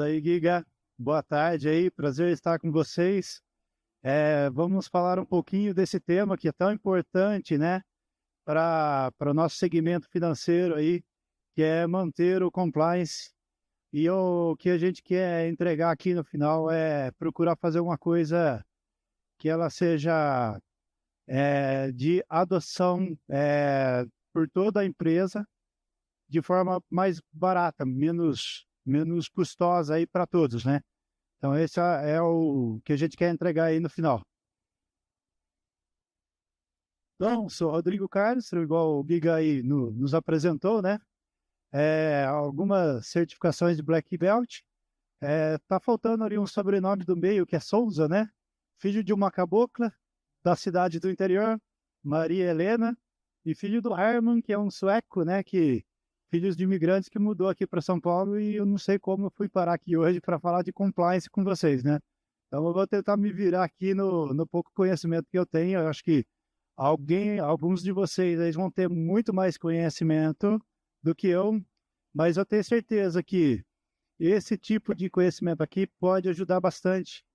Aí, Giga. Boa tarde aí, prazer estar com vocês. Vamos falar um pouquinho desse tema que é tão importante, né, para o nosso segmento financeiro aí, que é manter o compliance. E o que a gente quer entregar aqui no final é procurar fazer uma coisa que ela seja de adoção por toda a empresa de forma mais barata, menos custosa aí para todos, né? Então, esse é o que a gente quer entregar aí no final. Então, sou Rodrigo Carlos, igual o Giga aí nos apresentou, né? Algumas certificações de Black Belt. Tá faltando ali um sobrenome do meio, que é Souza, né? Filho de uma cabocla da cidade do interior, Maria Helena, e filho do Herman, que é um sueco, né? Filhos de imigrantes que mudou aqui para São Paulo e eu não sei como eu fui parar aqui hoje para falar de compliance com vocês, né? Então eu vou tentar me virar aqui no pouco conhecimento que eu tenho. Eu acho que alguns de vocês eles vão ter muito mais conhecimento do que eu, mas eu tenho certeza que esse tipo de conhecimento aqui pode ajudar bastante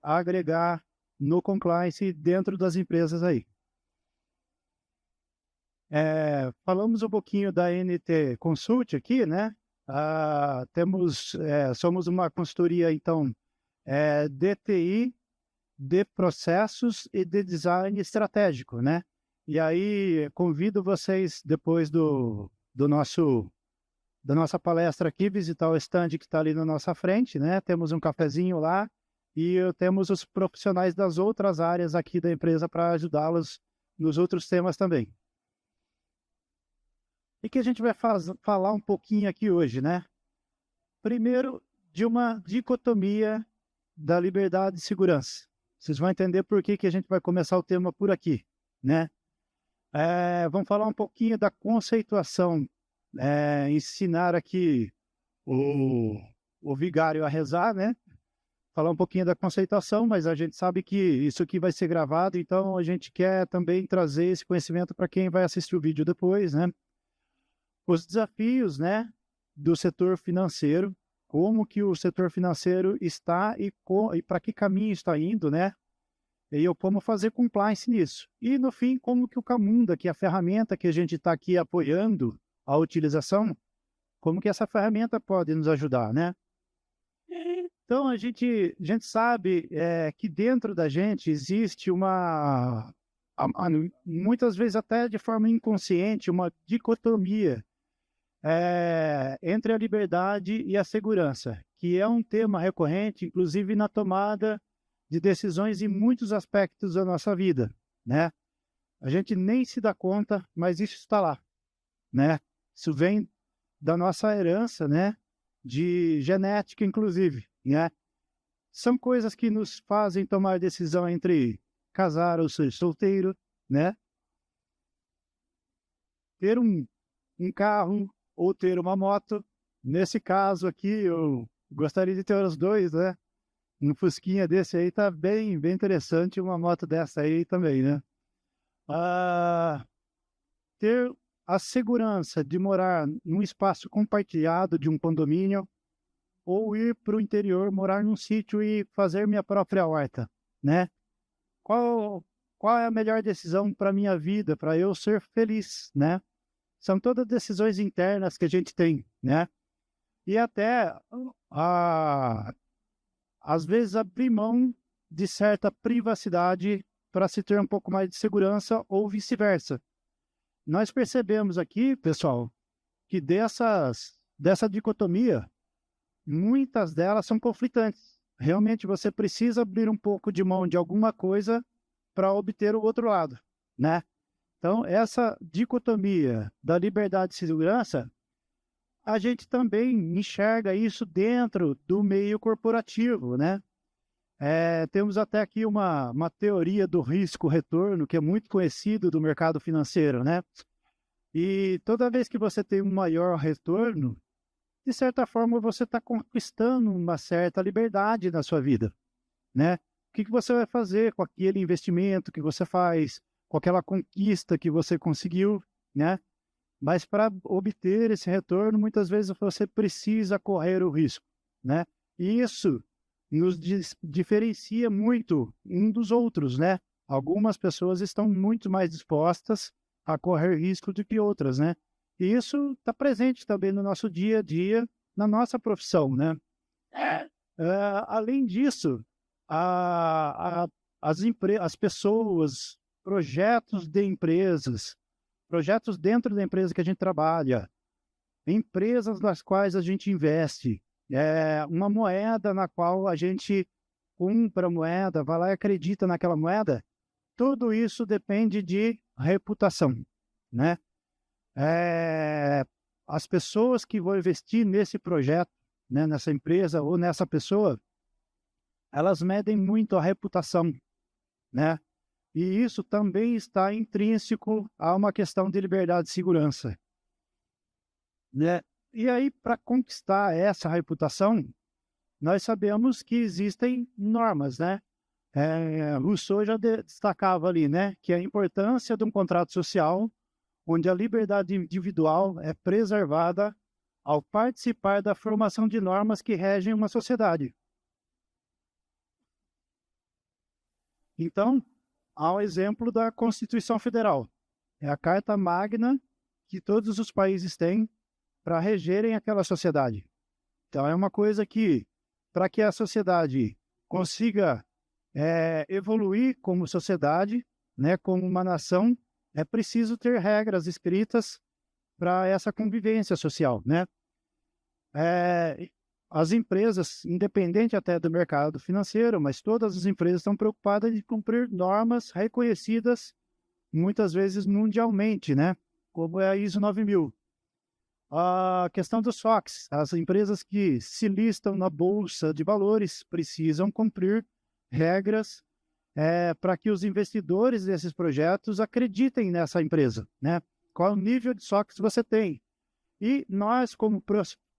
a agregar no compliance dentro das empresas aí. Falamos um pouquinho da NT Consult aqui, né? Somos uma consultoria, então, de TI, de processos e de design estratégico, né? E aí, convido vocês, depois da nossa palestra aqui, visitar o stand que está ali na nossa frente, né? Temos um cafezinho lá e temos os profissionais das outras áreas aqui da empresa para ajudá-los nos outros temas também. E que a gente vai falar um pouquinho aqui hoje, né? Primeiro, de uma dicotomia da liberdade e segurança. Vocês vão entender por que a gente vai começar o tema por aqui, né? Vamos falar um pouquinho da conceituação, ensinar aqui o vigário a rezar, né? Falar um pouquinho da conceituação, mas a gente sabe que isso aqui vai ser gravado, então a gente quer também trazer esse conhecimento para quem vai assistir o vídeo depois, né? Os desafios, né, do setor financeiro, como que o setor financeiro está e para que caminho está indo, né? E como fazer compliance nisso. E, no fim, como que o Camunda, que é a ferramenta que a gente está aqui apoiando a utilização, como que essa ferramenta pode nos ajudar, né? Então, a gente sabe que dentro da gente existe muitas vezes até de forma inconsciente, uma dicotomia entre a liberdade e a segurança, que é um tema recorrente, inclusive na tomada de decisões em muitos aspectos da nossa vida, né? A gente nem se dá conta, mas isso está lá, né? Isso vem da nossa herança, né? De genética, inclusive, né? São coisas que nos fazem tomar decisão entre casar ou ser solteiro, né? Ter um carro ou ter uma moto. Nesse caso aqui, eu gostaria de ter os dois, né? Um Fusquinha desse aí tá bem, bem interessante, uma moto dessa aí também, né? Ter a segurança de morar num espaço compartilhado de um condomínio ou ir para o interior, morar num sítio e fazer minha própria horta, né? Qual, qual é a melhor decisão para minha vida, para eu ser feliz, né? São todas decisões internas que a gente tem, né? E até, às vezes, abrir mão de certa privacidade para se ter um pouco mais de segurança ou vice-versa. Nós percebemos aqui, pessoal, que dessa dicotomia, muitas delas são conflitantes. Realmente você precisa abrir um pouco de mão de alguma coisa para obter o outro lado, né? Então, essa dicotomia da liberdade e segurança, a gente também enxerga isso dentro do meio corporativo, né? Temos até aqui uma teoria do risco-retorno, que é muito conhecido do mercado financeiro, né? E toda vez que você tem um maior retorno, de certa forma você está conquistando uma certa liberdade na sua vida, né? O que você vai fazer com aquele investimento que você faz, com aquela conquista que você conseguiu, né? Mas para obter esse retorno, muitas vezes você precisa correr o risco, né? E isso nos diferencia muito um dos outros, né? Algumas pessoas estão muito mais dispostas a correr risco do que outras, né? E isso está presente também no nosso dia a dia, na nossa profissão, né? Além disso, a, a, as pessoas, projetos de empresas, projetos dentro da empresa que a gente trabalha, empresas nas quais a gente investe, uma moeda na qual a gente compra moeda, vai lá e acredita naquela moeda, tudo isso depende de reputação, né? As pessoas que vão investir nesse projeto, né, nessa empresa ou nessa pessoa, elas medem muito a reputação, né? E isso também está intrínseco a uma questão de liberdade e segurança, né? E aí, para conquistar essa reputação, nós sabemos que existem normas, né? Rousseau já destacava ali, né, que a importância de um contrato social onde a liberdade individual é preservada ao participar da formação de normas que regem uma sociedade. Então, há o exemplo da Constituição Federal. É a carta magna que todos os países têm para regerem aquela sociedade. Então, é uma coisa que, para que a sociedade consiga evoluir como sociedade, né, como uma nação, é preciso ter regras escritas para essa convivência social, né? As empresas, independente até do mercado financeiro, mas todas as empresas estão preocupadas em cumprir normas reconhecidas, muitas vezes mundialmente, né? Como é a ISO 9000. A questão dos SOX, as empresas que se listam na Bolsa de Valores precisam cumprir regras para que os investidores desses projetos acreditem nessa empresa, né? Qual o nível de SOX você tem? E nós, como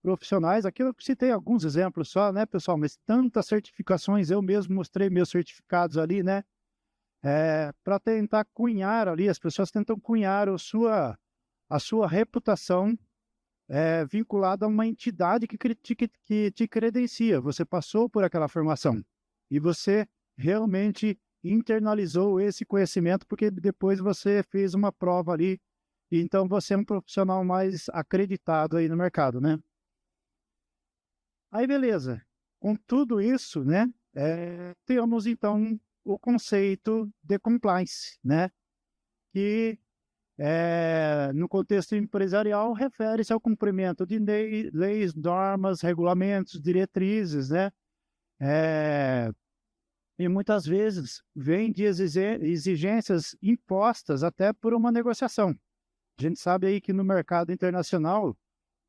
profissionais, aqui eu citei alguns exemplos só, né, pessoal? Mas tantas certificações, eu mesmo mostrei meus certificados ali, né? Para tentar cunhar ali, as pessoas tentam cunhar a sua reputação vinculada a uma entidade que te credencia. Você passou por aquela formação e você realmente internalizou esse conhecimento porque depois você fez uma prova ali, e então você é um profissional mais acreditado aí no mercado, né? Aí, beleza. Com tudo isso, né, temos então o conceito de compliance, né, que no contexto empresarial refere-se ao cumprimento de leis, normas, regulamentos, diretrizes, né, e muitas vezes vem de exigências impostas até por uma negociação. A gente sabe aí que no mercado internacional,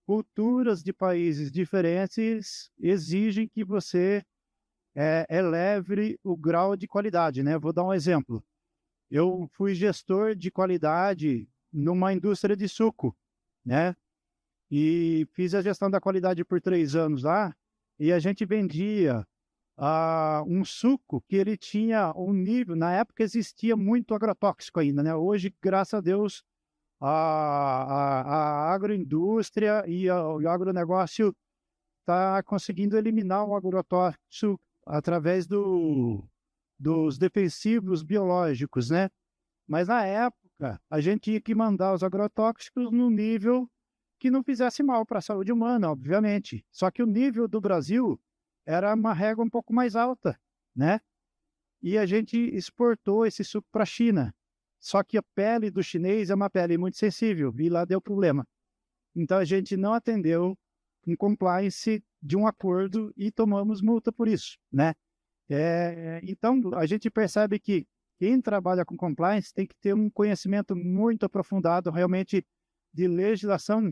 culturas de países diferentes exigem que você eleve o grau de qualidade, né? Vou dar um exemplo. Eu fui gestor de qualidade numa indústria de suco, né? E fiz a gestão da qualidade por 3 anos lá, e a gente vendia um suco que ele tinha um nível, na época existia muito agrotóxico ainda, né? Hoje, graças a Deus, a agroindústria e o agronegócio está conseguindo eliminar o agrotóxico através dos defensivos biológicos, né? Mas na época, a gente tinha que mandar os agrotóxicos no nível que não fizesse mal para a saúde humana, obviamente. Só que o nível do Brasil era uma régua um pouco mais alta, né? E a gente exportou esse suco para a China. Só que a pele do chinês é uma pele muito sensível, e lá deu problema. Então a gente não atendeu um compliance de um acordo e tomamos multa por isso, né? Então a gente percebe que quem trabalha com compliance tem que ter um conhecimento muito aprofundado realmente de legislação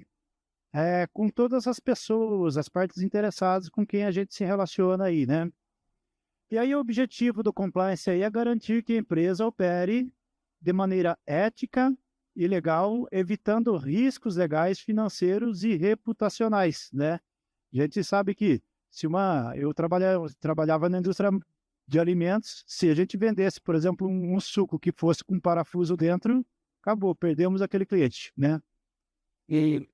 com todas as pessoas, as partes interessadas com quem a gente se relaciona aí, né? E aí o objetivo do compliance aí é garantir que a empresa opere de maneira ética e legal, evitando riscos legais, financeiros e reputacionais, né? A gente sabe que eu trabalhava na indústria de alimentos, se a gente vendesse, por exemplo, um suco que fosse com parafuso dentro, acabou, perdemos aquele cliente, né? E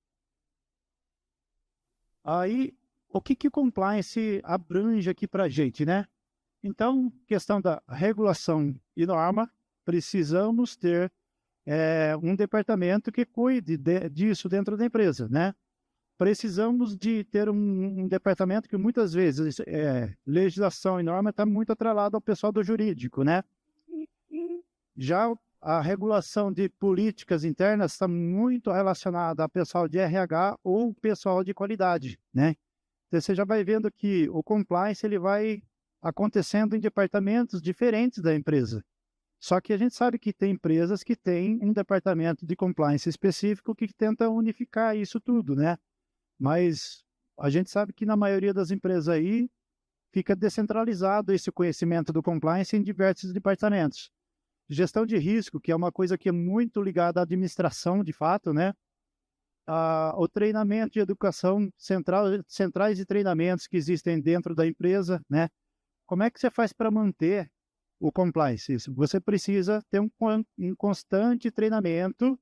aí, o que que compliance abrange aqui para a gente, né? Então, questão da regulação e norma, precisamos ter um departamento que cuide disso dentro da empresa, né? Precisamos de ter um departamento que muitas vezes legislação e norma está muito atrelado ao pessoal do jurídico, né? Já a regulação de políticas internas está muito relacionada ao pessoal de RH ou pessoal de qualidade, né? Então, você já vai vendo que o compliance ele vai acontecendo em departamentos diferentes da empresa. Só que a gente sabe que tem empresas que têm um departamento de compliance específico que tenta unificar isso tudo, né? Mas a gente sabe que na maioria das empresas aí fica descentralizado esse conhecimento do compliance em diversos departamentos. Gestão de risco, que é uma coisa que é muito ligada à administração, de fato, né? O treinamento de educação centrais de treinamentos que existem dentro da empresa, né? Como é que você faz para manter o compliance? Você precisa ter um constante treinamento,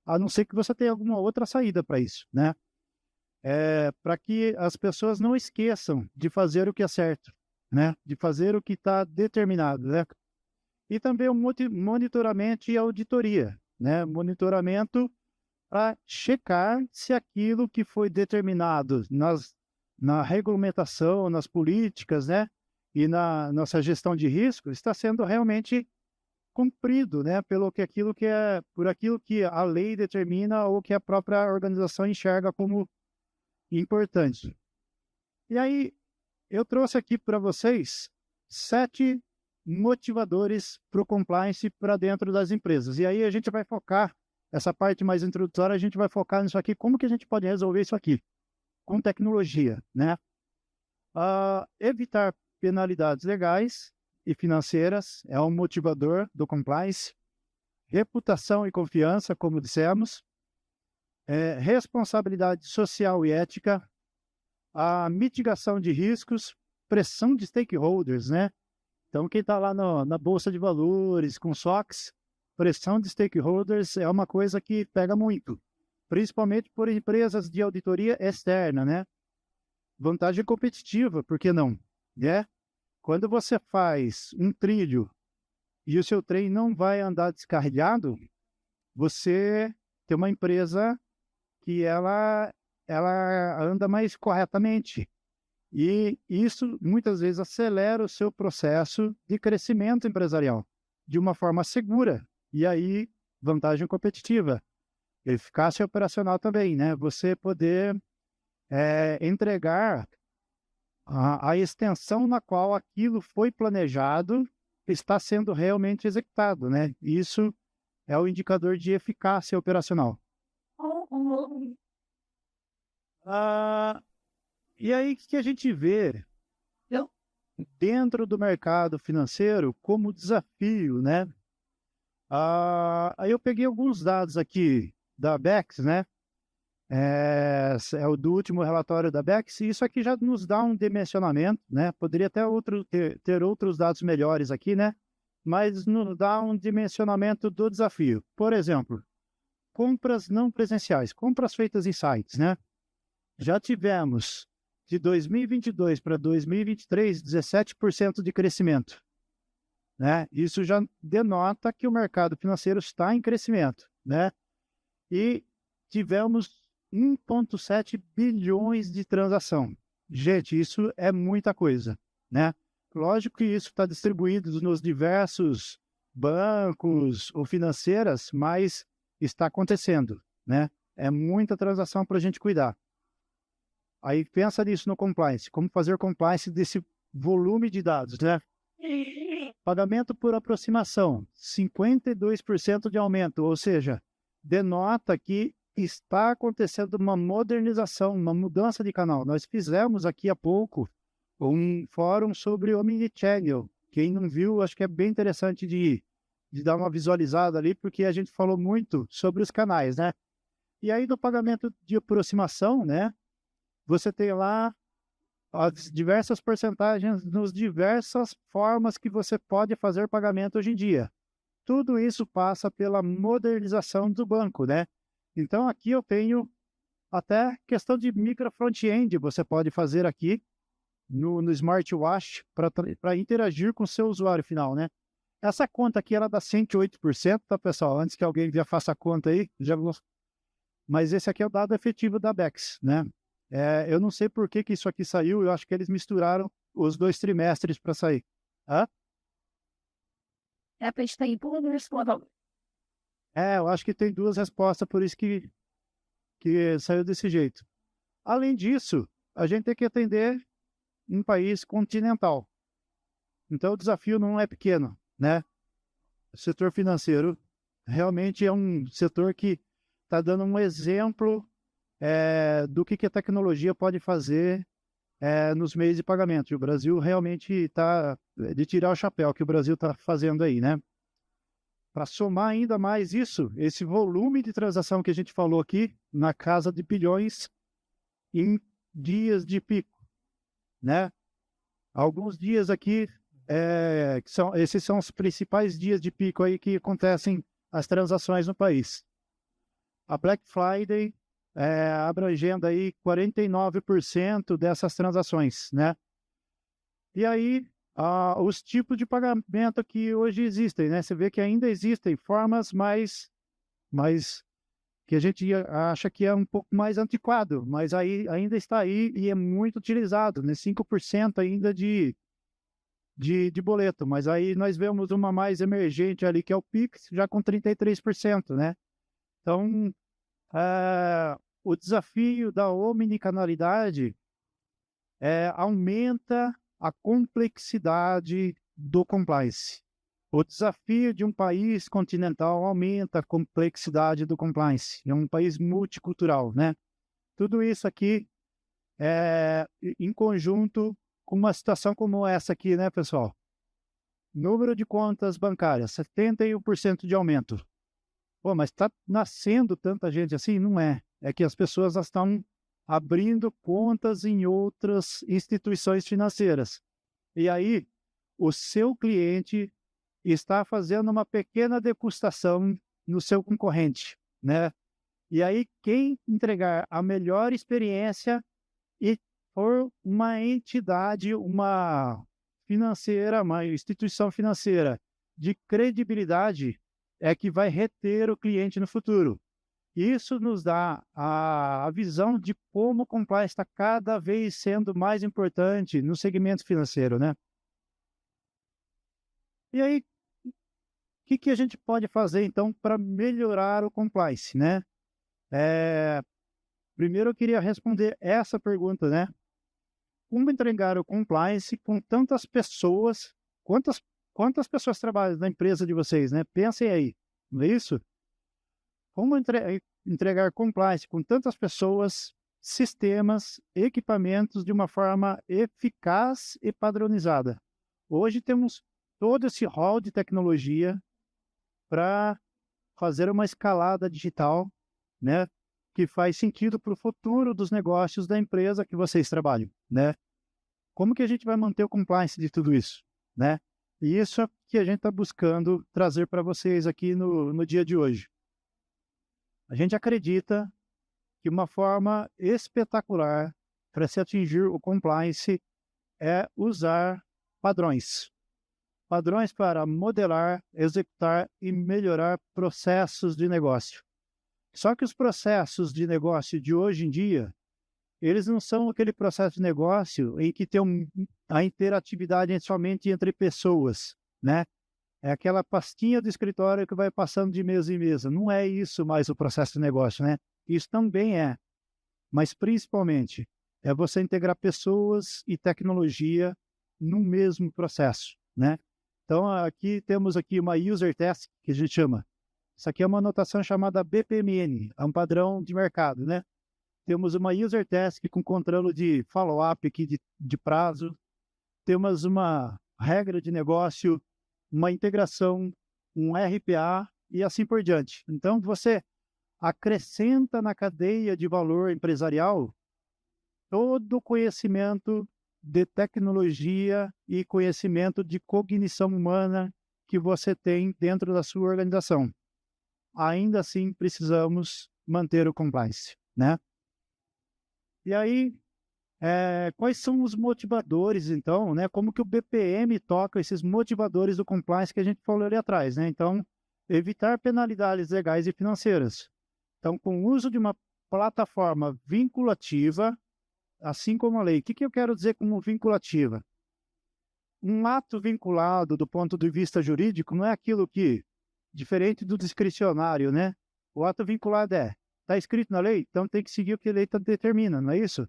a não ser que você tenha alguma outra saída para isso, né? Para que as pessoas não esqueçam de fazer o que é certo, né? De fazer o que está determinado, né? E também o monitoramento e auditoria, né? Monitoramento para checar se aquilo que foi determinado na regulamentação, nas políticas, né? E na nossa gestão de risco está sendo realmente cumprido, né? Por aquilo que a lei determina ou que a própria organização enxerga como importante. E aí, eu trouxe aqui para vocês 7 motivadores para o compliance para dentro das empresas. E aí a gente vai focar, essa parte mais introdutória, a gente vai focar nisso aqui, como que a gente pode resolver isso aqui? Com tecnologia, né? Evitar penalidades legais e financeiras é um motivador do compliance. Reputação e confiança, como dissemos. Responsabilidade social e ética. A mitigação de riscos, pressão de stakeholders, né? Então, quem está lá na Bolsa de Valores, com SOX, pressão de stakeholders é uma coisa que pega muito, principalmente por empresas de auditoria externa, né? Vantagem competitiva, por que não? Né? Quando você faz um trilho e o seu trem não vai andar descarrilhado, você tem uma empresa que ela anda mais corretamente. E isso, muitas vezes, acelera o seu processo de crescimento empresarial de uma forma segura. E aí, vantagem competitiva. Eficácia operacional também, né? Você poder entregar a extensão na qual aquilo foi planejado está sendo realmente executado, né? Isso é o indicador de eficácia operacional. E aí, o que a gente vê dentro do mercado financeiro como desafio, né? Aí eu peguei alguns dados aqui da Bex, né? É o do último relatório da Bex, e isso aqui já nos dá um dimensionamento, né? Poderia até ter outros dados melhores aqui, né? Mas nos dá um dimensionamento do desafio. Por exemplo, compras não presenciais, compras feitas em sites, né? Já tivemos de 2022 para 2023, 17% de crescimento, né? Isso já denota que o mercado financeiro está em crescimento, né? E tivemos 1,7 bilhões de transação. Gente, isso é muita coisa, né? Lógico que isso está distribuído nos diversos bancos ou financeiras, mas está acontecendo, né? É muita transação para a gente cuidar. Aí pensa nisso no compliance, como fazer compliance desse volume de dados, né? Pagamento por aproximação, 52% de aumento, ou seja, denota que está acontecendo uma modernização, uma mudança de canal. Nós fizemos aqui há pouco um fórum sobre Omnichannel. Quem não viu, acho que é bem interessante de dar uma visualizada ali, porque a gente falou muito sobre os canais, né? E aí no pagamento de aproximação, né? Você tem lá as diversas porcentagens nas diversas formas que você pode fazer pagamento hoje em dia. Tudo isso passa pela modernização do banco, né? Então, aqui eu tenho até questão de micro front-end, você pode fazer aqui no smartwatch para interagir com o seu usuário final, né? Essa conta aqui, ela dá 108%, tá, pessoal? Antes que alguém já faça a conta aí, mas esse aqui é o dado efetivo da Bex, né? Eu não sei por que isso aqui saiu, eu acho que eles misturaram os 2 trimestres para sair. Hã? Eu acho que tem 2 respostas, por isso que saiu desse jeito. Além disso, a gente tem que atender um país continental. Então, o desafio não é pequeno, né? O setor financeiro realmente é um setor que está dando um exemplo do que a tecnologia pode fazer nos meios de pagamento. E o Brasil realmente está de tirar o chapéu que o Brasil está fazendo aí, né? Para somar ainda mais isso, esse volume de transação que a gente falou aqui, na casa de bilhões em dias de pico, né? Alguns dias aqui, esses são os principais dias de pico aí que acontecem as transações no país. A Black Friday abrangendo aí 49% dessas transações, né? E aí, os tipos de pagamento que hoje existem, né? Você vê que ainda existem formas mais que a gente acha que é um pouco mais antiquado, mas aí ainda está aí e é muito utilizado, né? 5% ainda de boleto, mas aí nós vemos uma mais emergente ali, que é o Pix, já com 33%, né? Então, o desafio da omnicanalidade aumenta a complexidade do compliance. O desafio de um país continental aumenta a complexidade do compliance. É um país multicultural, né? Tudo isso aqui em conjunto com uma situação como essa aqui, né, pessoal? Número de contas bancárias, 71% de aumento. Pô, mas está nascendo tanta gente assim? Não é. É que as pessoas estão abrindo contas em outras instituições financeiras. E aí, o seu cliente está fazendo uma pequena degustação no seu concorrente, né? E aí, quem entregar a melhor experiência e for uma entidade, uma financeira, uma instituição financeira de credibilidade, é que vai reter o cliente no futuro. Isso nos dá a visão de como o compliance está cada vez sendo mais importante no segmento financeiro, né? E aí, o que a gente pode fazer, então, para melhorar o compliance, né? Primeiro, eu queria responder essa pergunta, né? Como entregar o compliance com tantas pessoas? Quantas pessoas trabalham na empresa de vocês, né? Pensem aí, não é isso? Como entregar compliance com tantas pessoas, sistemas, equipamentos de uma forma eficaz e padronizada? Hoje temos todo esse rol de tecnologia para fazer uma escalada digital, né, que faz sentido para o futuro dos negócios da empresa que vocês trabalham, né? Como que a gente vai manter o compliance de tudo isso, né? E isso é que a gente está buscando trazer para vocês aqui no dia de hoje. A gente acredita que uma forma espetacular para se atingir o compliance é usar padrões. Padrões para modelar, executar e melhorar processos de negócio. Só que os processos de negócio de hoje em dia, eles não são aquele processo de negócio em que tem a interatividade somente entre pessoas, né? É aquela pastinha do escritório que vai passando de mesa em mesa. Não é isso mais o processo de negócio, né? Isso também é, mas principalmente é você integrar pessoas e tecnologia no mesmo processo, né? Então, aqui temos aqui uma user test, que a gente chama. Isso aqui é uma anotação chamada BPMN, é um padrão de mercado, né? Temos uma user task com controle de follow-up aqui de prazo. Temos uma regra de negócio, uma integração, um RPA e assim por diante. Então, você acrescenta na cadeia de valor empresarial todo o conhecimento de tecnologia e conhecimento de cognição humana que você tem dentro da sua organização. Ainda assim, precisamos manter o compliance, né? E aí, quais são os motivadores, então, né? Como que o BPM toca esses motivadores do compliance que a gente falou ali atrás, né? Então, evitar penalidades legais e financeiras. Então, com o uso de uma plataforma vinculativa, assim como a lei. O que eu quero dizer como vinculativa? Um ato vinculado do ponto de vista jurídico não é aquilo que, diferente do discricionário, né? O ato vinculado está escrito na lei, então tem que seguir o que a lei determina, não é isso?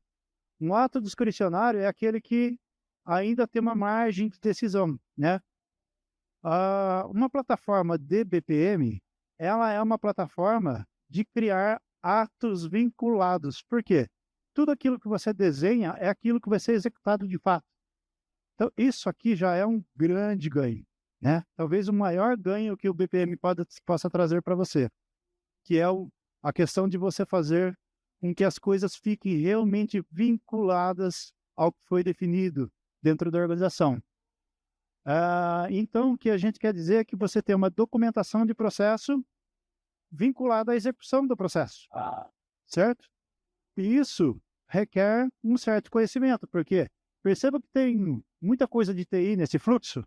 Um ato discricionário é aquele que ainda tem uma margem de decisão, né? Uma plataforma de BPM, ela é uma plataforma de criar atos vinculados. Por quê? Tudo aquilo que você desenha é aquilo que vai ser executado de fato. Então, isso aqui já é um grande ganho, né? Talvez o maior ganho que o BPM possa trazer para você, que é a questão de você fazer com que as coisas fiquem realmente vinculadas ao que foi definido dentro da organização. Então, o que a gente quer dizer é que você tem uma documentação de processo vinculada à execução do processo, certo? E isso requer um certo conhecimento, porque perceba que tem muita coisa de TI nesse fluxo.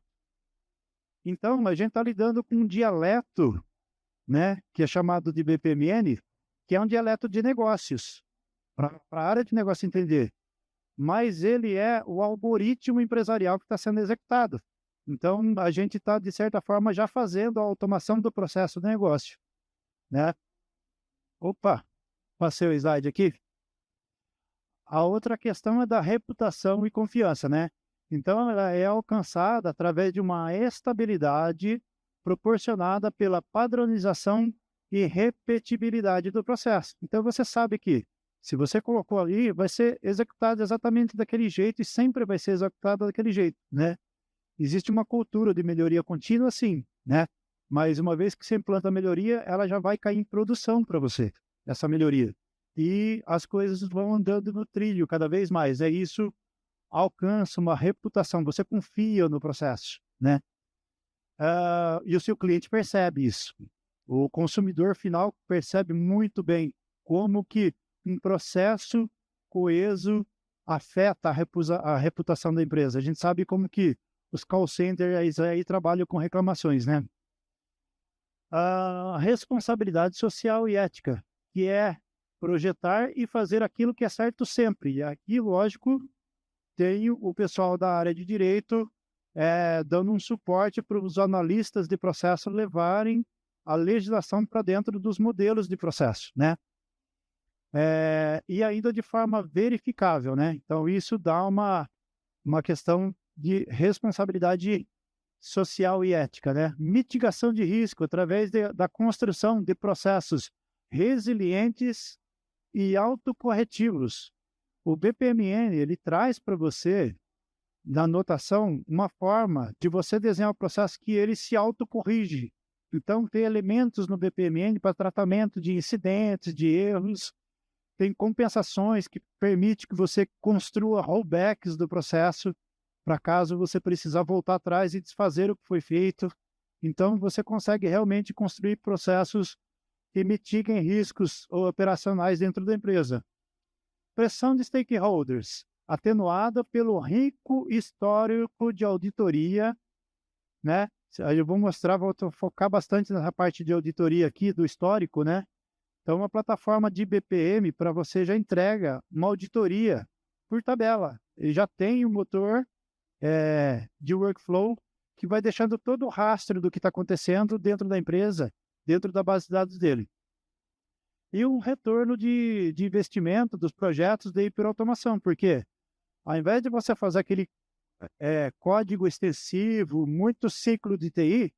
Então, a gente está lidando com um dialeto, né, que é chamado de BPMN, que é um dialeto de negócios, para a área de negócio entender. Mas ele é o algoritmo empresarial que está sendo executado. Então, a gente está, de certa forma, já fazendo a automação do processo do negócio, né? Opa, passei o slide aqui. A outra questão é da reputação e confiança, né? Então, ela é alcançada através de uma estabilidade proporcionada pela padronização e repetibilidade do processo. Então, você sabe que, se você colocou ali, vai ser executado exatamente daquele jeito e sempre vai ser executado daquele jeito, né? Existe uma cultura de melhoria contínua, sim, né? Mas uma vez que você implanta a melhoria, ela já vai cair em produção para você, essa melhoria. E as coisas vão andando no trilho cada vez mais. Isso alcança uma reputação, você confia no processo, né? E o seu cliente percebe isso. O consumidor final percebe muito bem como que um processo coeso afeta a reputação da empresa. A gente sabe como que os call centers aí trabalham com reclamações, né? A responsabilidade social e ética, que é projetar e fazer aquilo que é certo sempre. E aqui, lógico, tem o pessoal da área de direito dando um suporte para os analistas de processo levarem a legislação para dentro dos modelos de processo, né? E ainda de forma verificável, né? Então, isso dá uma questão de responsabilidade social e ética, né? Mitigação de risco através da construção de processos resilientes e autocorretivos. O BPMN, ele traz para você, na anotação, uma forma de você desenhar o processo que ele se autocorrige. Então, tem elementos no BPMN para tratamento de incidentes, de erros, tem compensações que permitem que você construa rollbacks do processo, para caso você precisar voltar atrás e desfazer o que foi feito. Então, você consegue realmente construir processos que mitiguem riscos operacionais dentro da empresa. Pressão de stakeholders, atenuada pelo rico histórico de auditoria, né? Eu vou mostrar, vou focar bastante nessa parte de auditoria aqui, do histórico, né? Então, uma plataforma de BPM para você já entrega uma auditoria por tabela. Ele já tem um motor de workflow que vai deixando todo o rastro do que está acontecendo dentro da empresa, dentro da base de dados dele. E um retorno de investimento dos projetos de hiperautomação, porque ao invés de você fazer aquele código extensivo, muito ciclo de TI,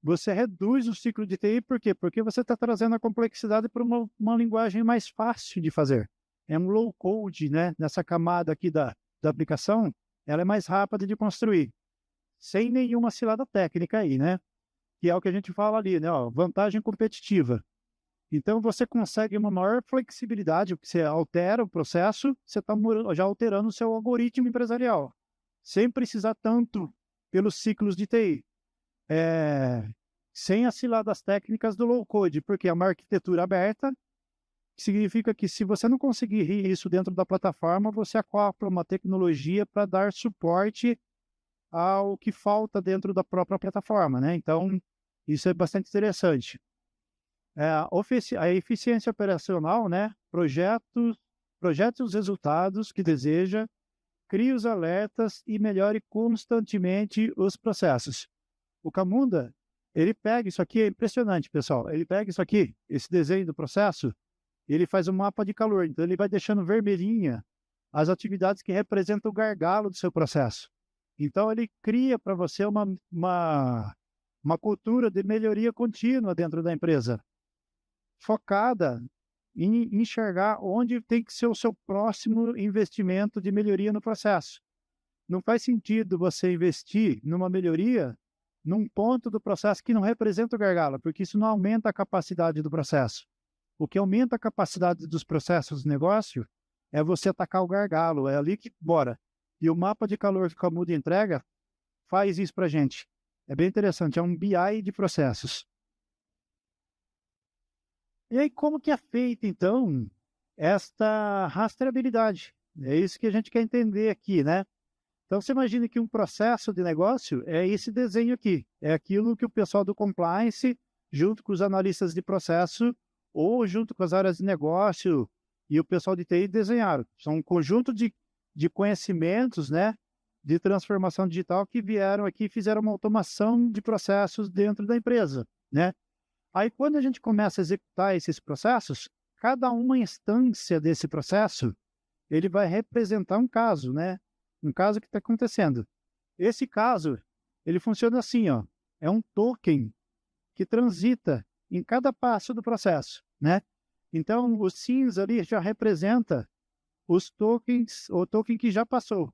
você reduz o ciclo de TI, por quê? Porque você está trazendo a complexidade para uma linguagem mais fácil de fazer. É um low code, né? Nessa camada aqui da aplicação, ela é mais rápida de construir, sem nenhuma cilada técnica aí, né? Que é o que a gente fala ali, né? Vantagem competitiva. Então, você consegue uma maior flexibilidade, porque você altera o processo, você está já alterando o seu algoritmo empresarial, sem precisar tanto pelos ciclos de TI. Sem as ciladas técnicas do low-code, porque é uma arquitetura aberta, Significa que se você não conseguir isso dentro da plataforma, você acopla uma tecnologia para dar suporte ao que falta dentro da própria plataforma, né? Então, isso é bastante interessante. A eficiência operacional, né? Projete os resultados que deseja, crie os alertas e melhore constantemente os processos. O Camunda, ele pega isso aqui, é impressionante, pessoal. Ele pega isso aqui, esse desenho do processo, e ele faz um mapa de calor. Então, ele vai deixando vermelhinha as atividades que representam o gargalo do seu processo. Então, ele cria para você uma cultura de melhoria contínua dentro da empresa, focada em enxergar onde tem que ser o seu próximo investimento de melhoria no processo. Não faz sentido você investir numa melhoria num ponto do processo que não representa o gargalo, porque isso não aumenta a capacidade do processo. O que aumenta a capacidade dos processos de negócio é você atacar o gargalo, é ali que bora. E o mapa de calor que o Camunda entrega faz isso para a gente. É bem interessante, é um BI de processos. E aí, como que é feita, então, esta rastreabilidade? É isso que a gente quer entender aqui, né? Então, você imagina que um processo de negócio é esse desenho aqui. É aquilo que o pessoal do compliance, junto com os analistas de processo, ou junto com as áreas de negócio e o pessoal de TI desenharam. São um conjunto de conhecimentos, né, de transformação digital que vieram aqui e fizeram uma automação de processos dentro da empresa, né? Aí, quando a gente começa a executar esses processos, cada uma instância desse processo, ele vai representar um caso, né? Um caso que está acontecendo. Esse caso, ele funciona assim, ó. É um token que transita em cada passo do processo, né? Então, o cinza ali já representa os tokens, o token que já passou.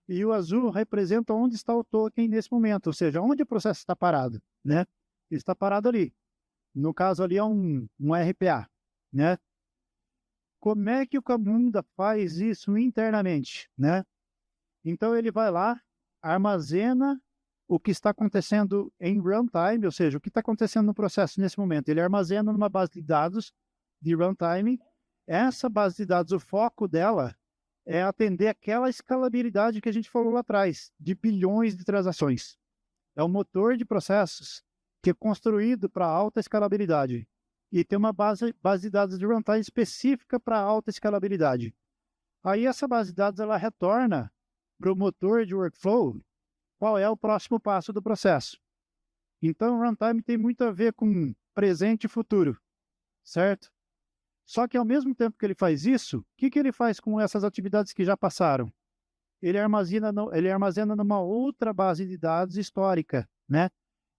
E o azul representa onde está o token nesse momento, ou seja, onde o processo está parado, né? Ele está parado ali. No caso ali é um RPA, né? Como é que o Camunda faz isso internamente, né? Então ele vai lá, armazena o que está acontecendo em runtime, ou seja, o que está acontecendo no processo nesse momento. Ele armazena numa base de dados de runtime. Essa base de dados, o foco dela é atender aquela escalabilidade que a gente falou lá atrás, de bilhões de transações. É um motor de processos que é construído para alta escalabilidade e tem uma base de dados de runtime específica para alta escalabilidade. Aí essa base de dados ela retorna para o motor de workflow qual é o próximo passo do processo. Então, o runtime tem muito a ver com presente e futuro, certo? Só que ao mesmo tempo que ele faz isso, o que ele faz com essas atividades que já passaram? Ele armazena numa outra base de dados histórica, né?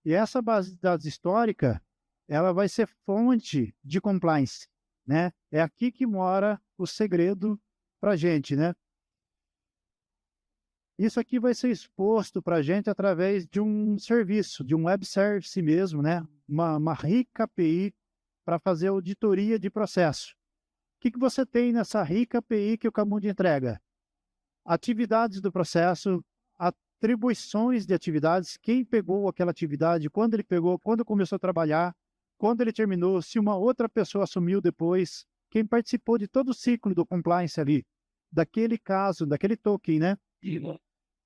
E essa base de dados histórica, ela vai ser fonte de compliance, né? É aqui que mora o segredo para a gente, né? Isso aqui vai ser exposto para a gente através de um serviço, de um web service mesmo, né? Uma rica API para fazer auditoria de processo. O que você tem nessa rica API que o Camunda entrega? Atividades do processo, atribuições de atividades, quem pegou aquela atividade, quando ele pegou, quando começou a trabalhar, quando ele terminou, se uma outra pessoa assumiu depois, quem participou de todo o ciclo do compliance ali, daquele caso, daquele token, né?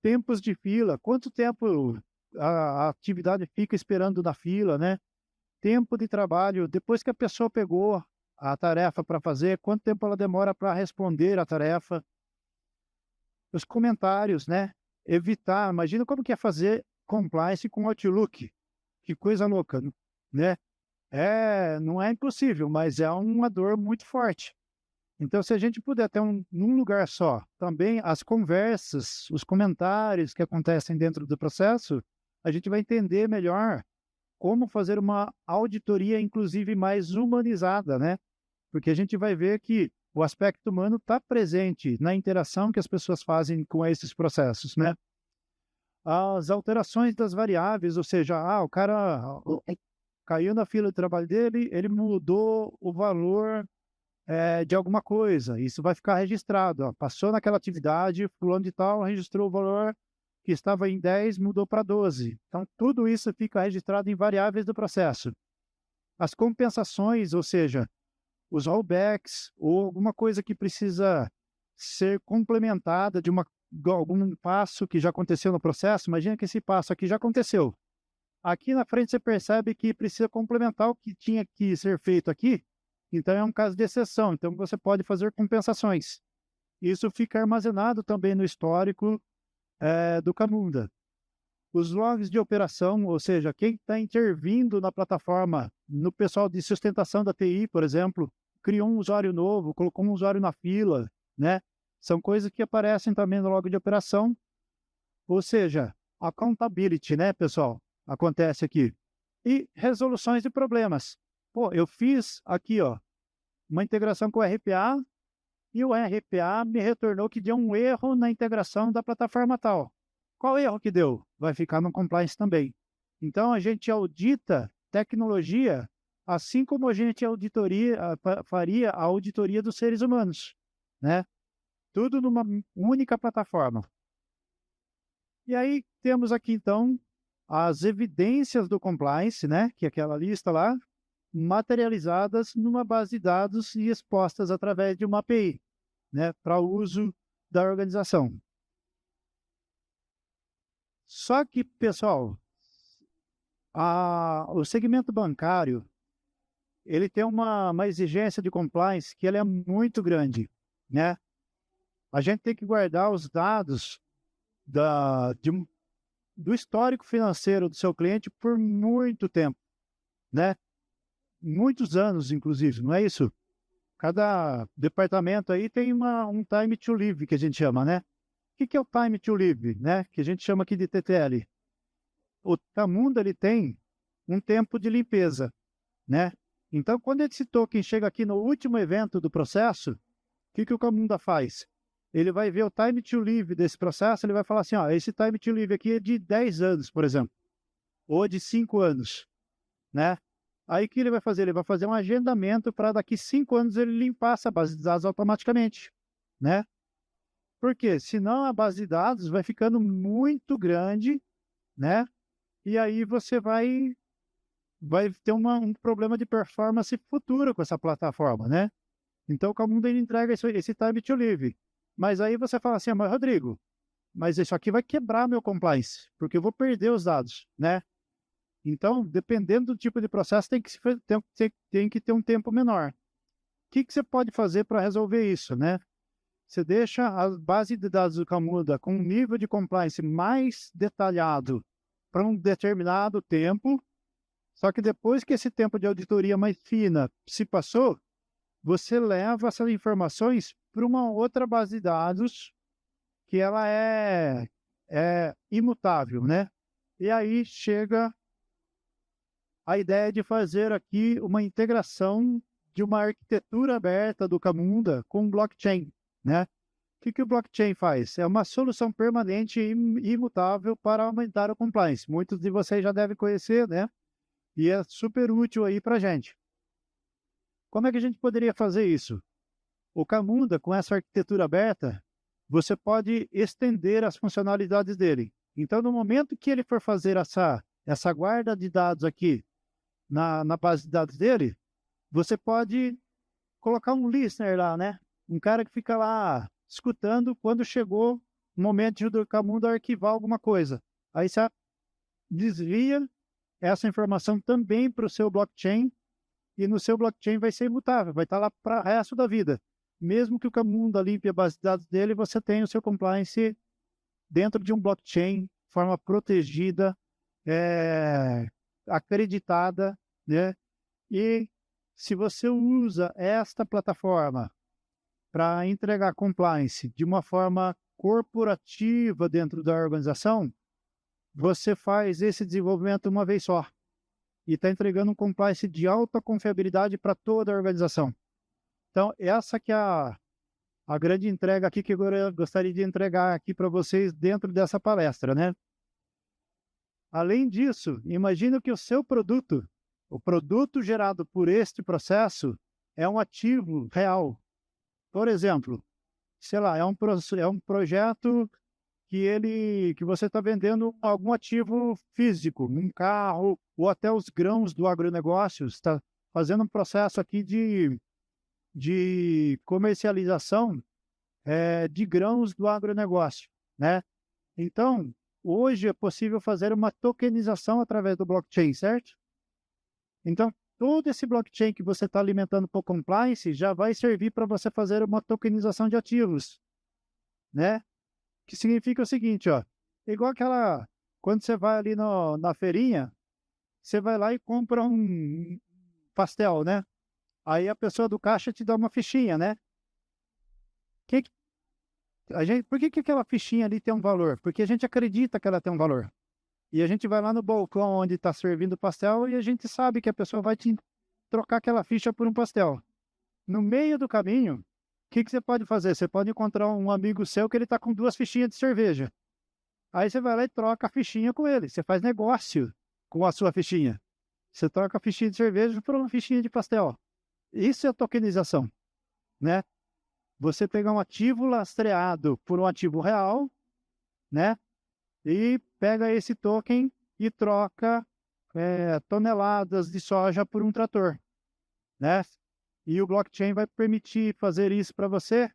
Tempos de fila, quanto tempo a atividade fica esperando na fila, né? Tempo de trabalho, depois que a pessoa pegou a tarefa para fazer, quanto tempo ela demora para responder a tarefa. Os comentários, né? Evitar, imagina como que é fazer compliance com Outlook. Que coisa louca, né? Não é impossível, mas é uma dor muito forte. Então, se a gente puder ter num lugar só, também as conversas, os comentários que acontecem dentro do processo, a gente vai entender melhor como fazer uma auditoria, inclusive, mais humanizada, né? Porque a gente vai ver que o aspecto humano está presente na interação que as pessoas fazem com esses processos, né? As alterações das variáveis, ou seja, o cara caiu na fila de trabalho dele, ele mudou o valor de alguma coisa, isso vai ficar registrado. Passou naquela atividade, fulano de tal registrou o valor que estava em 10, mudou para 12. Então, tudo isso fica registrado em variáveis do processo. As compensações, ou seja, os rollbacks ou alguma coisa que precisa ser complementada de algum passo que já aconteceu no processo. Imagina que esse passo aqui já aconteceu. Aqui na frente você percebe que precisa complementar o que tinha que ser feito aqui. Então é um caso de exceção. Então você pode fazer compensações. Isso fica armazenado também no histórico do Camunda. Os logs de operação, ou seja, quem está intervindo na plataforma, no pessoal de sustentação da TI, por exemplo, criou um usuário novo, colocou um usuário na fila, né? São coisas que aparecem também no log de operação. Ou seja, accountability, né, pessoal? Acontece aqui. E resoluções de problemas. Pô, eu fiz aqui, ó, uma integração com o RPA e o RPA me retornou que deu um erro na integração da plataforma tal. Qual erro que deu? Vai ficar no compliance também. Então, a gente audita tecnologia assim como a gente faria a auditoria dos seres humanos, né? Tudo numa única plataforma. E aí temos aqui, então, as evidências do compliance, né? Que é aquela lista lá, materializadas numa base de dados e expostas através de uma API, né? Para uso da organização. Só que, pessoal, o segmento bancário, ele tem uma exigência de compliance que ela é muito grande, né? A gente tem que guardar os dados do histórico financeiro do seu cliente por muito tempo, né? Muitos anos, inclusive, não é isso? Cada departamento aí tem um time to live, que a gente chama, né? O que é o time to live, né? Que a gente chama aqui de TTL. O Camunda, ele tem um tempo de limpeza, né? Então, quando esse token chega aqui no último evento do processo, o que o Camunda faz? Ele vai ver o time to live desse processo, ele vai falar assim, ó, esse time to live aqui é de 10 anos, por exemplo, ou de 5 anos, né? Aí o que ele vai fazer? Ele vai fazer um agendamento para daqui 5 anos ele limpar essa base de dados automaticamente, né? Porque senão a base de dados vai ficando muito grande, né? E aí você vai ter um problema de performance futuro com essa plataforma, né? Então o Camunda ele entrega esse time to live. Mas aí você fala assim, mas Rodrigo, mas isso aqui vai quebrar meu compliance, porque eu vou perder os dados, né? Então, dependendo do tipo de processo, tem que ter um tempo menor. O que você pode fazer para resolver isso, né? Você deixa a base de dados do Camunda com um nível de compliance mais detalhado para um determinado tempo, só que depois que esse tempo de auditoria mais fina se passou, você leva essas informações para uma outra base de dados que ela é imutável, né? E aí chega a ideia de fazer aqui uma integração de uma arquitetura aberta do Camunda com blockchain, né? O que o blockchain faz? É uma solução permanente e imutável para aumentar o compliance. Muitos de vocês já devem conhecer, né? E é super útil aí para a gente. Como é que a gente poderia fazer isso? O Camunda, com essa arquitetura aberta, você pode estender as funcionalidades dele. Então, no momento que ele for fazer essa guarda de dados aqui na base de dados dele, você pode colocar um listener lá, né? Um cara que fica lá escutando quando chegou o momento do Camunda arquivar alguma coisa. Aí você desvia essa informação também para o seu blockchain, e no seu blockchain vai ser imutável, vai estar lá para o resto da vida. Mesmo que o Camunda limpe a base de dados dele, você tem o seu compliance dentro de um blockchain, de forma protegida, acreditada, né? E se você usa esta plataforma para entregar compliance de uma forma corporativa dentro da organização, você faz esse desenvolvimento uma vez só e está entregando um compliance de alta confiabilidade para toda a organização. Então, essa que é a grande entrega aqui que eu gostaria de entregar aqui para vocês dentro dessa palestra, né? Além disso, imagine que o seu produto, o produto gerado por este processo, é um ativo real. Por exemplo, sei lá, é um projeto que você está vendendo algum ativo físico, um carro, ou até os grãos do agronegócio, está fazendo um processo aqui de de comercialização de grãos do agronegócio, né? Então, hoje é possível fazer uma tokenização através do blockchain, certo? Então, todo esse blockchain que você está alimentando para o compliance já vai servir para você fazer uma tokenização de ativos, né? Que significa o seguinte, ó, igual aquela, quando você vai ali na feirinha, você vai lá e compra um pastel, né? Aí a pessoa do caixa te dá uma fichinha, né? Que, por que aquela fichinha ali tem um valor? Porque a gente acredita que ela tem um valor. E a gente vai lá no balcão onde está servindo o pastel e a gente sabe que a pessoa vai te trocar aquela ficha por um pastel. No meio do caminho, o que você pode fazer? Você pode encontrar um amigo seu que ele está com 2 fichinhas de cerveja. Aí você vai lá e troca a fichinha com ele. Você faz negócio com a sua fichinha. Você troca a fichinha de cerveja por uma fichinha de pastel. Isso é tokenização, né? Você pegar um ativo lastreado por um ativo real, né? E pega esse token e troca toneladas de soja por um trator, né? E o blockchain vai permitir fazer isso para você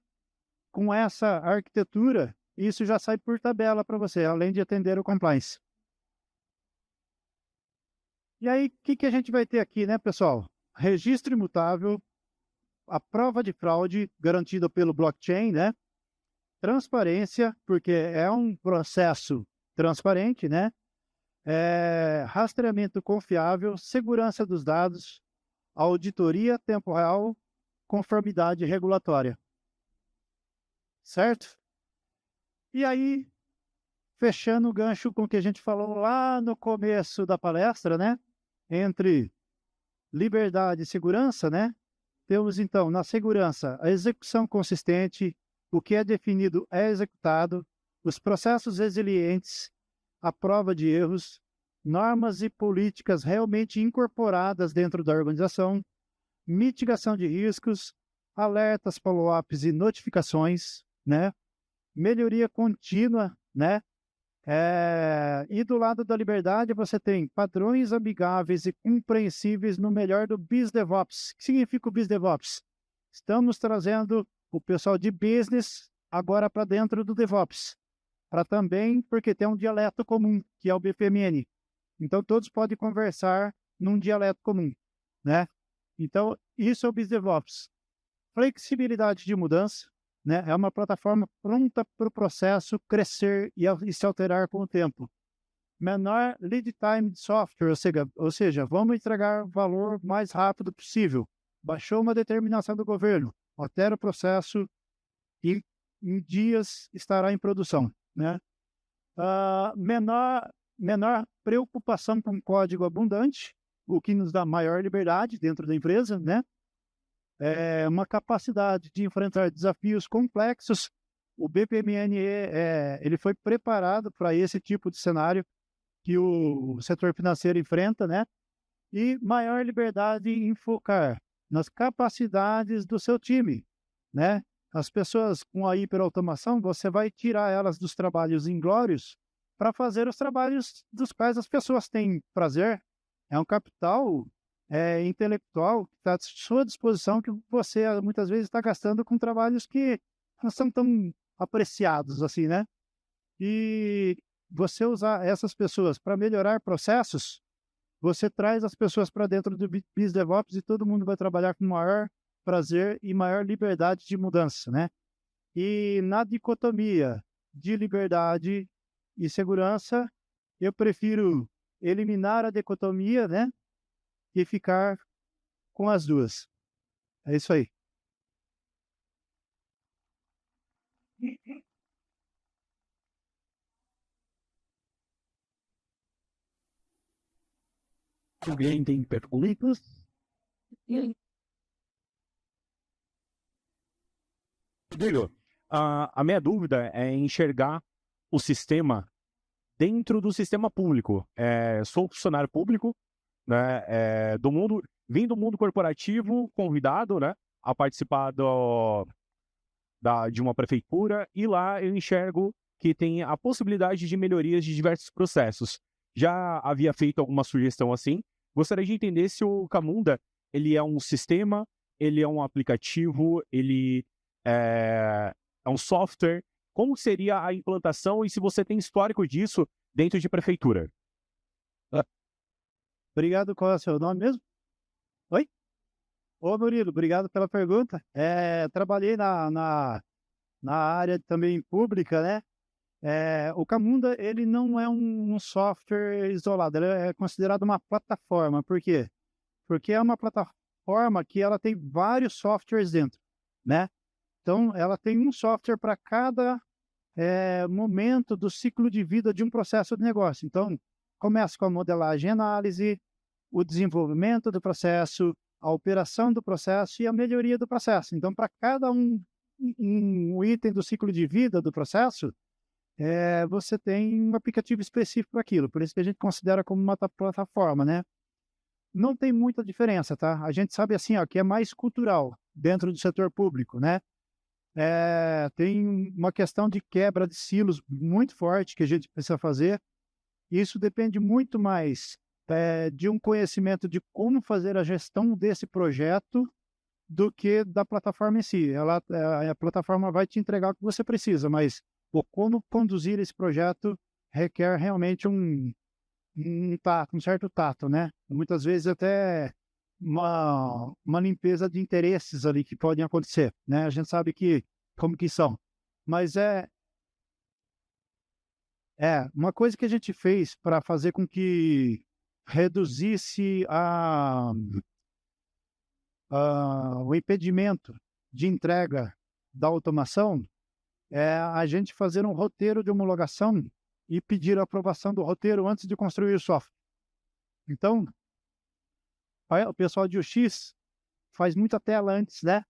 com essa arquitetura. Isso já sai por tabela para você, além de atender o compliance. E aí, o que a gente vai ter aqui, né, pessoal? Registro imutável, a prova de fraude garantida pelo blockchain, né? Transparência, porque é um processo transparente, né? Rastreamento confiável, segurança dos dados, auditoria tempo real, conformidade regulatória. Certo? E aí, fechando o gancho com o que a gente falou lá no começo da palestra, né? Entre liberdade e segurança, né? Temos, então, na segurança, a execução consistente, o que é definido é executado, os processos resilientes, a prova de erros, normas e políticas realmente incorporadas dentro da organização, mitigação de riscos, alertas, follow-ups e notificações, né? Melhoria contínua, né? E do lado da liberdade, você tem padrões amigáveis e compreensíveis no melhor do BizDevOps. O que significa o BizDevOps? Estamos trazendo o pessoal de business agora para dentro do DevOps. Para também, porque tem um dialeto comum, que é o BPMN. Então, todos podem conversar num dialeto comum, né? Então, isso é o BizDevOps. Flexibilidade de mudança, né? É uma plataforma pronta para o processo crescer e se alterar com o tempo. Menor lead time de software, ou seja, vamos entregar valor mais rápido possível. Baixou uma determinação do governo, altera o processo e em dias estará em produção, né? Menor preocupação com código abundante, o que nos dá maior liberdade dentro da empresa, né? Uma capacidade de enfrentar desafios complexos. O BPMN ele foi preparado para esse tipo de cenário que o setor financeiro enfrenta, né? E maior liberdade em focar nas capacidades do seu time, né? As pessoas com a hiperautomação, você vai tirar elas dos trabalhos inglórios para fazer os trabalhos dos quais as pessoas têm prazer. É um capital intelectual que está à sua disposição, que você muitas vezes está gastando com trabalhos que não são tão apreciados assim, né? E você usar essas pessoas para melhorar processos, você traz as pessoas para dentro do BizDevOps e todo mundo vai trabalhar com maior prazer e maior liberdade de mudança, né? E na dicotomia de liberdade e segurança, eu prefiro eliminar a dicotomia, né? E ficar com as duas. É isso aí. Alguém tem perguntas? Diego, a minha dúvida é enxergar o sistema dentro do sistema público. Sou funcionário público, né, vim do mundo corporativo, convidado, né, a participar de uma prefeitura, e lá eu enxergo que tem a possibilidade de melhorias de diversos processos. Já havia feito alguma sugestão assim. Gostaria de entender se o Camunda ele é um sistema ele é um aplicativo, ele é um software? Como seria a implantação e se você tem histórico disso dentro de prefeitura? Obrigado, qual é o seu nome mesmo? Oi? Ô, Murilo, obrigado pela pergunta. Trabalhei na área também pública, né? O Camunda, ele não é um software isolado, ele é considerado uma plataforma. Por quê? Porque é uma plataforma que ela tem vários softwares dentro, né? Então, ela tem um software para cada momento do ciclo de vida de um processo de negócio. Então, começa com a modelagem e análise, o desenvolvimento do processo, a operação do processo e a melhoria do processo. Então, para cada um item do ciclo de vida do processo, você tem um aplicativo específico para aquilo. Por isso que a gente considera como uma plataforma, né? Não tem muita diferença, tá? A gente sabe assim, ó, que é mais cultural dentro do setor público, né? Tem uma questão de quebra de silos muito forte que a gente precisa fazer. Isso depende muito mais de um conhecimento de como fazer a gestão desse projeto do que da plataforma em si. A plataforma vai te entregar o que você precisa, mas como conduzir esse projeto requer realmente um certo tato, né? Muitas vezes até uma limpeza de interesses ali que podem acontecer, né? A gente sabe como que são. Mas uma coisa que a gente fez para fazer com que reduzisse o impedimento de entrega da automação é a gente fazer um roteiro de homologação e pedir a aprovação do roteiro antes de construir o software. Então, o pessoal de UX faz muita tela antes, né?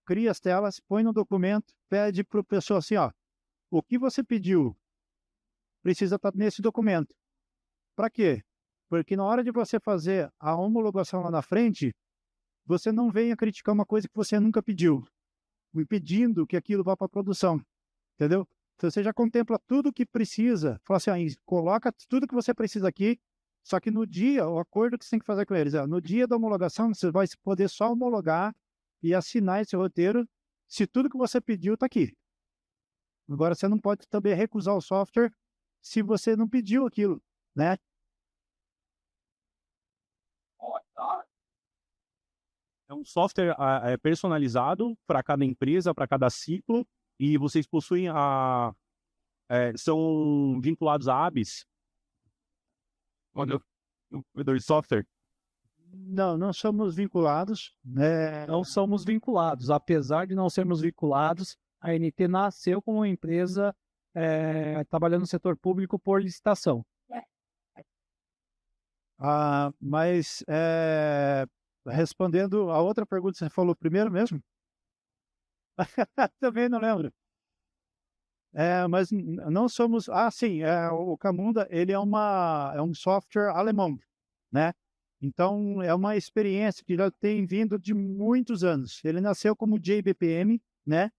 Cria as telas, põe no documento, pede para o pessoal assim, ó, o que você pediu precisa estar nesse documento. Para quê? Porque na hora de você fazer a homologação lá na frente, você não venha criticar uma coisa que você nunca pediu, impedindo que aquilo vá para a produção, entendeu? Então, você já contempla tudo que precisa, fala assim, coloca tudo que você precisa aqui, só que no dia, o acordo que você tem que fazer com eles, no dia da homologação, você vai poder só homologar e assinar esse roteiro se tudo que você pediu está aqui. Agora, você não pode também recusar o software se você não pediu aquilo, né? É um software personalizado para cada empresa, para cada ciclo, e vocês possuem são vinculados a ABS? O software? Não somos vinculados, né? Não somos vinculados. Apesar de não sermos vinculados, a NT nasceu como uma empresa trabalhando no setor público por licitação. Mas respondendo a outra pergunta que você falou primeiro mesmo? Também não lembro. Mas não somos... sim, o Camunda, ele é um software alemão, né? Então, é uma experiência que já tem vindo de muitos anos. Ele nasceu como JBPM, né?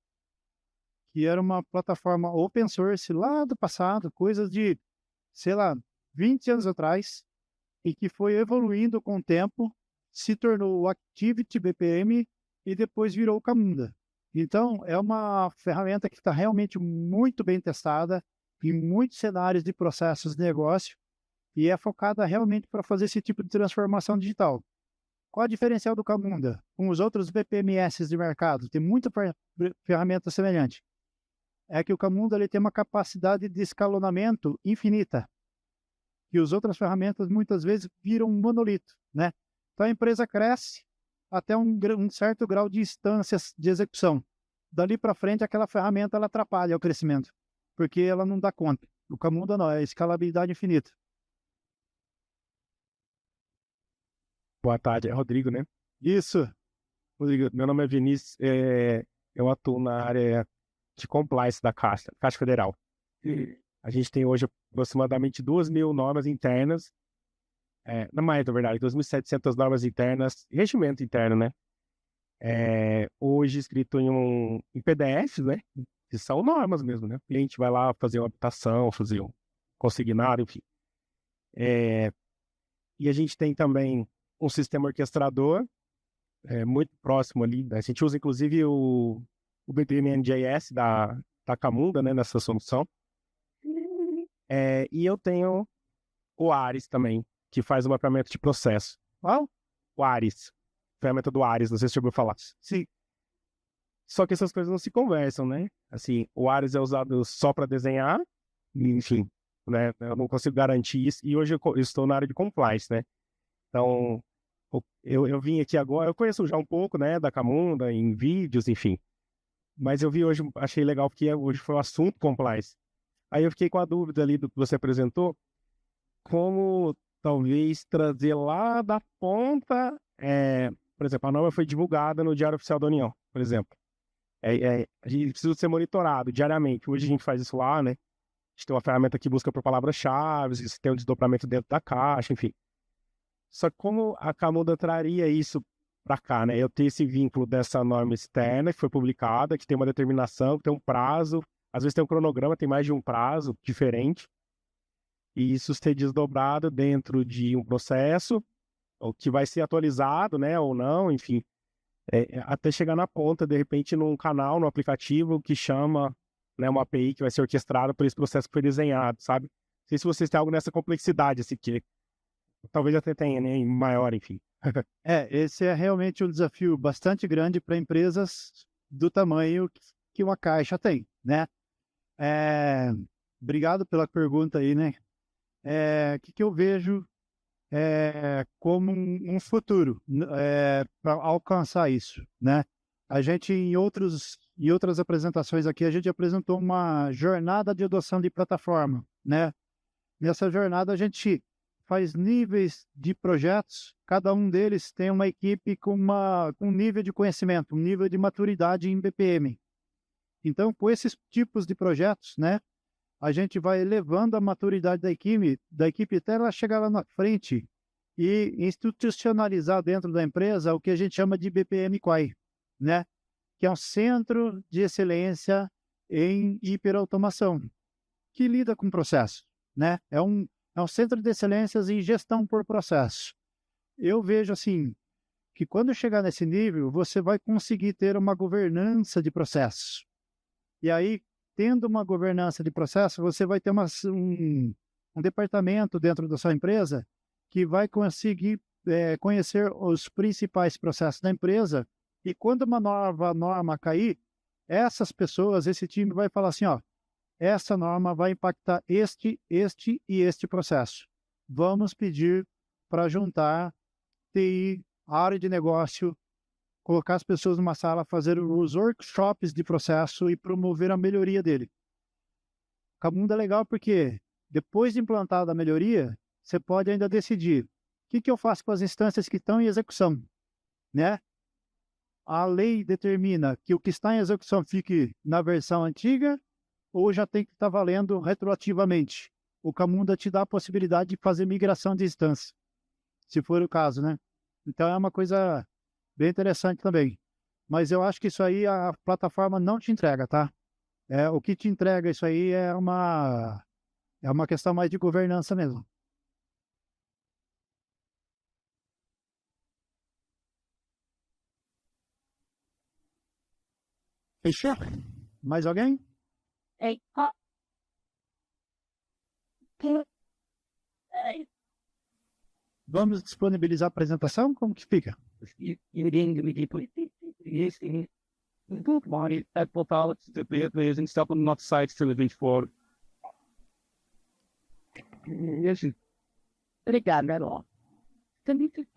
Que era uma plataforma open source lá do passado, coisas de, sei lá, 20 anos atrás, e que foi evoluindo com o tempo, se tornou o Activity BPM e depois virou o Camunda. Então, é uma ferramenta que está realmente muito bem testada em muitos cenários de processos de negócio e é focada realmente para fazer esse tipo de transformação digital. Qual a diferencial do Camunda com os outros BPMS de mercado? Tem muita ferramenta semelhante. É que o Camunda ele tem uma capacidade de escalonamento infinita. E as outras ferramentas muitas vezes viram um monolito, né? Então a empresa cresce até um certo grau de instâncias de execução. Dali para frente, aquela ferramenta ela atrapalha o crescimento, porque ela não dá conta. O Camunda não, é escalabilidade infinita. Boa tarde, é Rodrigo, né? Isso. Rodrigo, meu nome é Vinícius, eu atuo na área de compliance da Caixa Federal. A gente tem hoje aproximadamente 2.000 normas internas, não mais, na verdade, 2.700 normas internas, regimento interno, né? Hoje escrito em PDF, né? Que são normas mesmo, né? O cliente vai lá fazer uma habitação, fazer um consignado, enfim. E a gente tem também um sistema orquestrador muito próximo ali, né? A gente usa inclusive o BPMN.js da Camunda, né, nessa solução. E eu tenho o Ares também, que faz o mapeamento de processo. Qual? O Ares, ferramenta do Ares, não sei se você ouviu falar. Sim. Só que essas coisas não se conversam, né? Assim, o Ares é usado só para desenhar, enfim, né? Eu não consigo garantir isso. E hoje eu estou na área de compliance, né? Então, eu vim aqui agora, eu conheço já um pouco, né, da Camunda, em vídeos, enfim. Mas eu vi hoje, achei legal, porque hoje foi o assunto compliance. Aí eu fiquei com a dúvida ali do que você apresentou, como talvez trazer lá da ponta, por exemplo, a norma foi divulgada no Diário Oficial da União, por exemplo. A gente precisa ser monitorado diariamente. Hoje a gente faz isso lá, né? A gente tem uma ferramenta que busca por palavras-chave, tem um desdobramento dentro da caixa, enfim. Só que como a Camunda traria isso para cá, né? Eu ter esse vínculo dessa norma externa que foi publicada, que tem uma determinação, que tem um prazo, às vezes tem um cronograma, tem mais de um prazo diferente, e isso ser desdobrado dentro de um processo, ou que vai ser atualizado, né? Ou não, enfim. Até chegar na ponta, de repente, num canal, no aplicativo que chama, né, uma API que vai ser orquestrada por esse processo que foi desenhado, sabe? Não sei se vocês têm algo nessa complexidade, assim, que talvez até tenha, né, maior, enfim. Esse é realmente um desafio bastante grande para empresas do tamanho que uma caixa tem, né? Obrigado pela pergunta aí, né? Que eu vejo como um futuro para alcançar isso, né? A gente, em outras apresentações aqui, a gente apresentou uma jornada de adoção de plataforma, né? Nessa jornada, a gente faz níveis de projetos, cada um deles tem uma equipe com um nível de conhecimento, um nível de maturidade em BPM. Então, com esses tipos de projetos, né, a gente vai elevando a maturidade da equipe até ela chegar lá na frente e institucionalizar dentro da empresa o que a gente chama de BPM Quai, né, que é um centro de excelência em hiperautomação, que lida com processo, né? É um centro de excelências em gestão por processo. Eu vejo assim, que quando chegar nesse nível, você vai conseguir ter uma governança de processo. E aí, tendo uma governança de processo, você vai ter um departamento dentro da sua empresa que vai conseguir conhecer os principais processos da empresa, e quando uma nova norma cair, essas pessoas, esse time vai falar assim, ó, essa norma vai impactar este e este processo. Vamos pedir para juntar TI, a área de negócio, colocar as pessoas numa sala, fazer os workshops de processo e promover a melhoria dele. O Camunda é legal porque, depois de implantada a melhoria, você pode ainda decidir o que eu faço com as instâncias que estão em execução, né? A lei determina que o que está em execução fique na versão antiga ou já tem que estar valendo retroativamente. O Camunda te dá a possibilidade de fazer migração de instância, se for o caso, né? Então é uma coisa bem interessante também. Mas eu acho que isso aí a plataforma não te entrega, tá? O que te entrega isso aí é uma questão mais de governança mesmo. Fechou? Mais alguém? Vamos disponibilizar a apresentação? Como que fica? Stuff on not sites to the for. Obrigado, galera. Também tem